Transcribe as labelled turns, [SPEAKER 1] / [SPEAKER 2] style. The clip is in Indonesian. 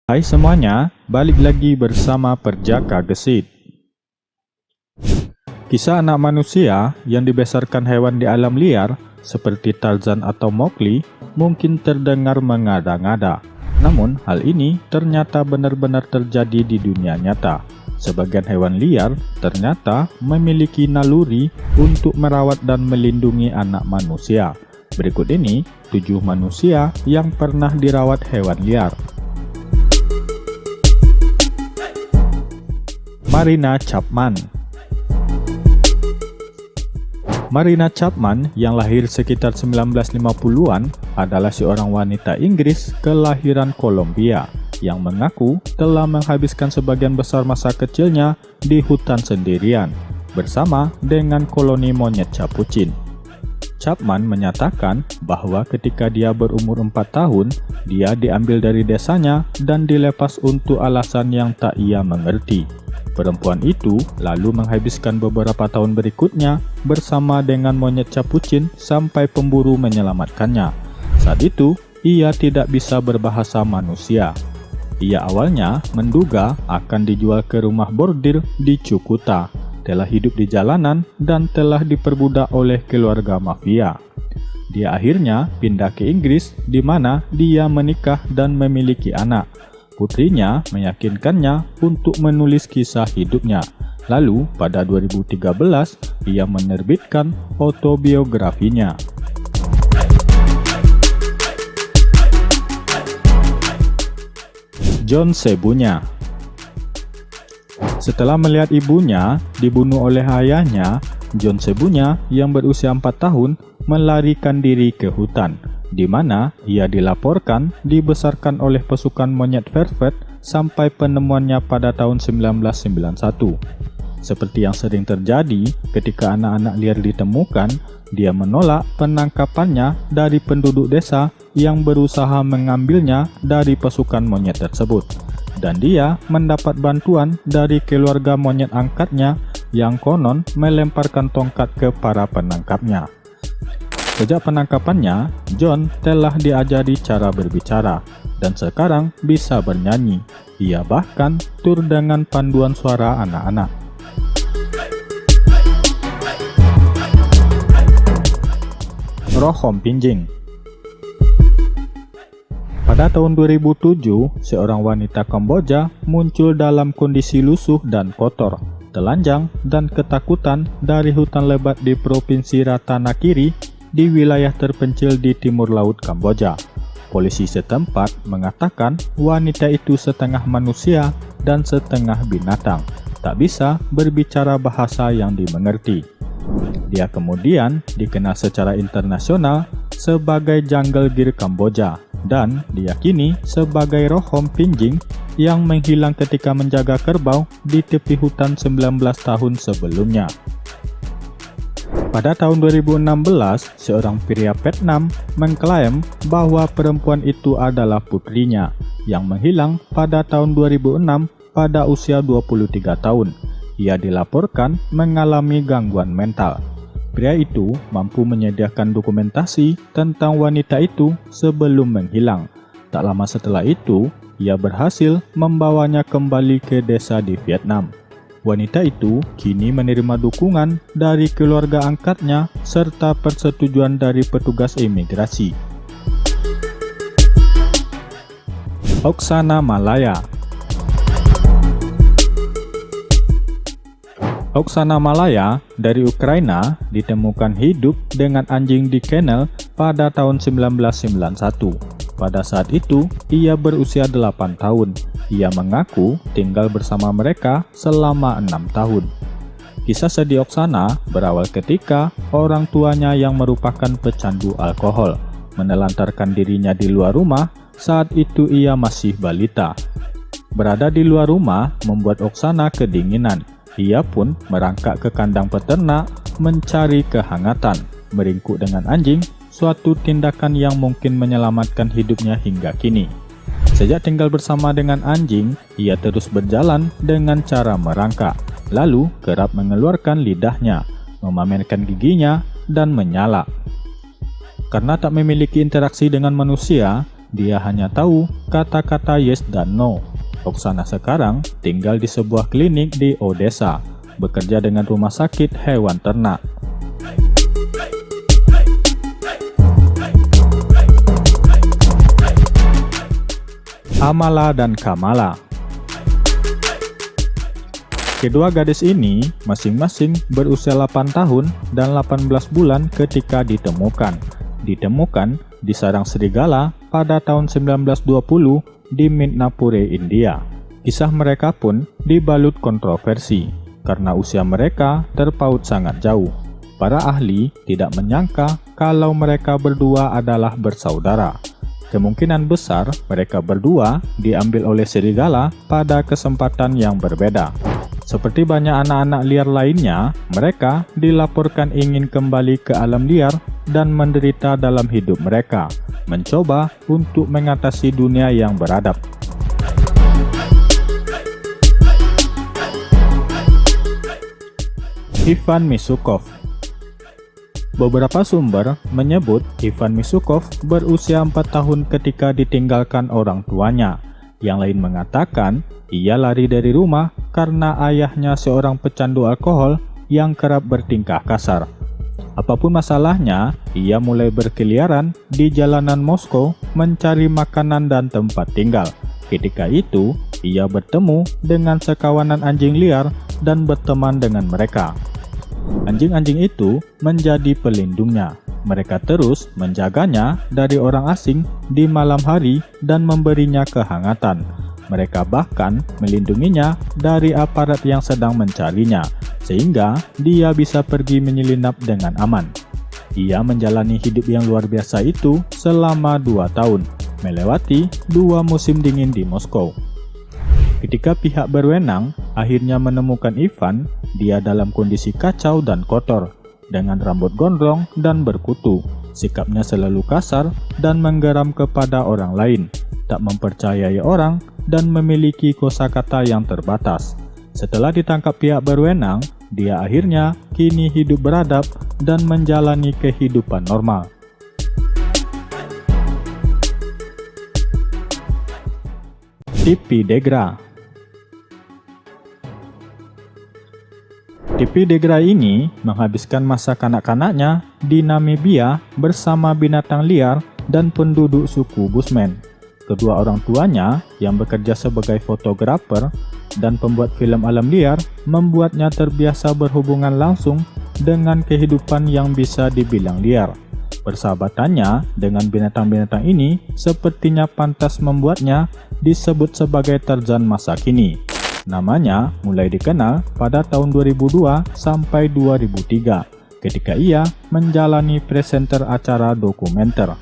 [SPEAKER 1] Hai semuanya, balik lagi bersama Perjaka Gesit. Kisah anak manusia yang dibesarkan hewan di alam liar seperti Tarzan atau Mowgli mungkin terdengar mengada-ngada. Namun hal ini ternyata benar-benar terjadi di dunia nyata. Sebagian hewan liar ternyata memiliki naluri untuk merawat dan melindungi anak manusia. Berikut ini 7 manusia yang pernah dirawat hewan liar. Marina Chapman. Marina Chapman yang lahir sekitar 1950-an adalah seorang wanita Inggris kelahiran Kolombia yang mengaku telah menghabiskan sebagian besar masa kecilnya di hutan sendirian bersama dengan koloni monyet capucin. Chapman menyatakan bahwa ketika dia berumur 4 tahun, dia diambil dari desanya dan dilepas untuk alasan yang tak ia mengerti. Perempuan itu lalu menghabiskan beberapa tahun berikutnya bersama dengan monyet capucin sampai pemburu menyelamatkannya. Saat itu, ia tidak bisa berbahasa manusia. Ia awalnya menduga akan dijual ke rumah bordir di Cukuta, telah hidup di jalanan dan telah diperbudak oleh keluarga mafia. Dia akhirnya pindah ke Inggris di mana dia menikah dan memiliki anak. Putrinya meyakinkannya untuk menulis kisah hidupnya. Lalu, pada 2013, ia menerbitkan autobiografinya. John Sebunya. Setelah melihat ibunya dibunuh oleh ayahnya, John Sebunya yang berusia 4 tahun melarikan diri ke hutan, di mana ia dilaporkan dibesarkan oleh pasukan monyet Vervet sampai penemuannya pada tahun 1991. Seperti yang sering terjadi ketika anak-anak liar ditemukan, dia menolak penangkapannya dari penduduk desa yang berusaha mengambilnya dari pasukan monyet tersebut. Dan dia mendapat bantuan dari keluarga monyet angkatnya yang konon melemparkan tongkat ke para penangkapnya. Sejak penangkapannya, John telah diajari cara berbicara dan sekarang bisa bernyanyi. Ia bahkan tur dengan panduan suara anak-anak. Rohom Pinjing. Pada tahun 2007, seorang wanita Kamboja muncul dalam kondisi lusuh dan kotor, telanjang dan ketakutan dari hutan lebat di Provinsi Ratanakiri di wilayah terpencil di timur laut Kamboja. Polisi setempat mengatakan wanita itu setengah manusia dan setengah binatang, tak bisa berbicara bahasa yang dimengerti. Dia kemudian dikenal secara internasional sebagai Jungle Gear Kamboja dan diyakini sebagai Rohom Pinjing yang menghilang ketika menjaga kerbau di tepi hutan 19 tahun sebelumnya. Pada tahun 2016, seorang pria Vietnam mengklaim bahwa perempuan itu adalah putrinya yang menghilang pada tahun 2006 pada usia 23 tahun. Ia dilaporkan mengalami gangguan mental. Pria itu mampu menyediakan dokumentasi tentang wanita itu sebelum menghilang. Tak lama setelah itu, ia berhasil membawanya kembali ke desa di Vietnam. Wanita itu kini menerima dukungan dari keluarga angkatnya serta persetujuan dari petugas imigrasi. Oksana Malaya. Oksana Malaya dari Ukraina ditemukan hidup dengan anjing di kennel pada tahun 1991. Pada saat itu, ia berusia 8 tahun. Ia mengaku tinggal bersama mereka selama 6 tahun. Kisah sedih Oksana berawal ketika orang tuanya yang merupakan pecandu alkohol menelantarkan dirinya di luar rumah saat itu ia masih balita. Berada di luar rumah membuat Oksana kedinginan. Ia pun merangkak ke kandang peternak mencari kehangatan, meringkuk dengan anjing, suatu tindakan yang mungkin menyelamatkan hidupnya hingga kini. Sejak tinggal bersama dengan anjing, ia terus berjalan dengan cara merangkak, lalu kerap mengeluarkan lidahnya, memamerkan giginya, dan menyala. Karena tak memiliki interaksi dengan manusia, dia hanya tahu kata-kata yes dan no. Oksana sekarang tinggal di sebuah klinik di Odessa, bekerja dengan rumah sakit hewan ternak. Amala dan Kamala. Kedua gadis ini masing-masing berusia 8 tahun dan 18 bulan ketika ditemukan. Ditemukan di sarang serigala pada tahun 1920 di Midnapore, India. Kisah mereka pun dibalut kontroversi karena usia mereka terpaut sangat jauh. Para ahli tidak menyangka kalau mereka berdua adalah bersaudara. Kemungkinan besar mereka berdua diambil oleh serigala pada kesempatan yang berbeda. Seperti banyak anak-anak liar lainnya, mereka dilaporkan ingin kembali ke alam liar dan menderita dalam hidup mereka, mencoba untuk mengatasi dunia yang beradab. Ivan Misukov. Beberapa sumber menyebut Ivan Misukov berusia 4 tahun ketika ditinggalkan orang tuanya. Yang lain mengatakan ia lari dari rumah karena ayahnya seorang pecandu alkohol yang kerap bertingkah kasar. Apapun masalahnya, ia mulai berkeliaran di jalanan Moskow mencari makanan dan tempat tinggal. Ketika itu, ia bertemu dengan sekawanan anjing liar dan berteman dengan mereka. Anjing-anjing itu menjadi pelindungnya. Mereka terus menjaganya dari orang asing di malam hari dan memberinya kehangatan. Mereka bahkan melindunginya dari aparat yang sedang mencarinya, sehingga dia bisa pergi menyelinap dengan aman. Ia menjalani hidup yang luar biasa itu selama 2 tahun, melewati 2 musim dingin di Moskow. Ketika pihak berwenang akhirnya menemukan Ivan, dia dalam kondisi kacau dan kotor, dengan rambut gondrong dan berkutu. Sikapnya selalu kasar dan menggeram kepada orang lain, tak mempercayai orang, dan memiliki kosakata yang terbatas. Setelah ditangkap pihak berwenang, dia akhirnya kini hidup beradab dan menjalani kehidupan normal. Tippi Degra. Tippi Degra ini menghabiskan masa kanak-kanaknya di Namibia bersama binatang liar dan penduduk suku Bushmen. Kedua orang tuanya yang bekerja sebagai fotografer dan pembuat film alam liar membuatnya terbiasa berhubungan langsung dengan kehidupan yang bisa dibilang liar. Persahabatannya dengan binatang-binatang ini sepertinya pantas membuatnya disebut sebagai Tarzan masa kini. Namanya mulai dikenal pada tahun 2002 sampai 2003 ketika ia menjalani presenter acara dokumenter.